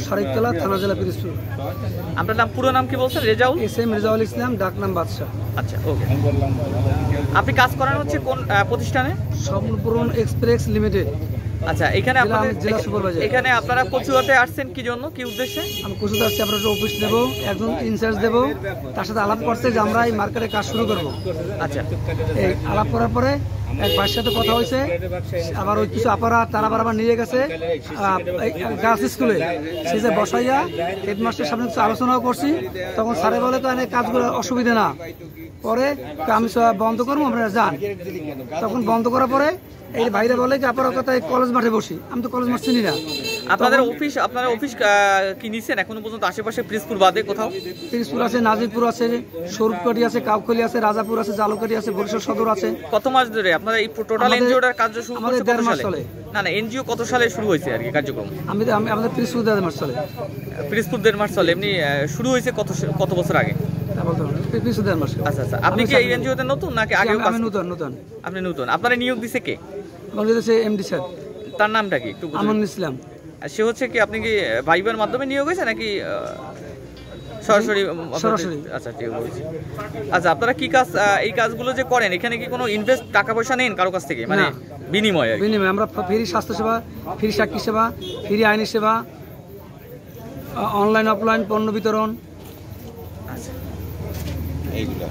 সারিকতলা থানা জেলা পিরোজপুর। আপনার নাম পুরো নাম কি বলছেন? রেজাউল? SM রেজাউল ইসলাম, ডাক নাম বাদশাহ। আচ্ছা, ওকে। আপনি কাজ করেন হচ্ছে কোন প্রতিষ্ঠানে? স্বপ্নপূরণ এক্সপ্রেস লিমিটেড। আচ্ছা, এখানে আপনাদের জেলা সুপারভাইজার। এখানে আপনারা কচুয়াতে আসছেন কি জন্য, কি উদ্দেশ্যে? আমি কচুয়াতে আসছি, আমরা একটা অফিস দেবো, একজন ইনচার্জ দেবো, তার সাথে আলাপ করছে যে আমরা এই মার্কেটে কাজ শুরু করবো। আচ্ছা, এই আলাপ করার পরে এক ভাইয়ের সাথে কথা হয়েছে, আবার ওই কিছু আপারা তারা আবার নিয়ে গেছে গার্লস স্কুলে, সেই যে বসাইয়া হেডমাস্টারের সামনে কিছু আলোচনাও করছি। তখন স্যারে বলে তো কাজগুলো অসুবিধা না, পরে আমি বন্ধ করবো, আপনারা যান। তখন বন্ধ করার পরে এই ভাইরা বলে যে আপনার কথা কলেজ মাঠে বসি। আমি তো কলেজ মাঠ চিনি না। আপনারা অফিস কি নিছেন এখনো পর্যন্ত আশেপাশে পিরোজপুর বাদে কোথাও? পিরোজপুর আছে, নাজিরপুর আছে, স্বরূপকাঠি আছে, কাউখালী আছে, রাজাপুর আছে, জালুকাঠি আছে, বরিশাল সদর আছে। কত মাস ধরে আপনারা এই টোটাল এনজিওটার কাজ শুরু আমাদের 1.5 মাস চলে। না, এনজিও কত সালে শুরু হয়েছে আর কি কার্যক্রম? আমাদের পিরোজপুর 1.5 মাস চলে। পিরোজপুর 1.5 মাস চলে। এমনি শুরু হয়েছে কত বছর আগে? পিরোজপুর 1.5 মাস। আচ্ছা আচ্ছা, আপনি কি এই এনজিওতে নতুন নাকি আগে? আমি নতুন। আপনি নতুন। আপনারা নিয়োগ দিছে কে? MD sir. তার নামটা কি একটু? আমান ইসলাম। সে হচ্ছে কি, আপনি কি ভাইবার মাধ্যমে নিয়োগ হয়েছে নাকি সরাসরি? আচ্ছা, ঠিক বলছি। আচ্ছা, আপনারা কি কাজ, এই কাজগুলো যে করেন এখানে কি কোনো ইনভেস্ট টাকা পয়সা নেন কারো কাছ থেকে, মানে বিনিময়ে? আমরা ফ্রি স্বাস্থ্যসেবা, ফ্রি সাক্ষী সেবা, ফ্রি আইনি সেবা, অনলাইন অফলাইন পণ্য বিতরণ। আচ্ছা, এইগুলো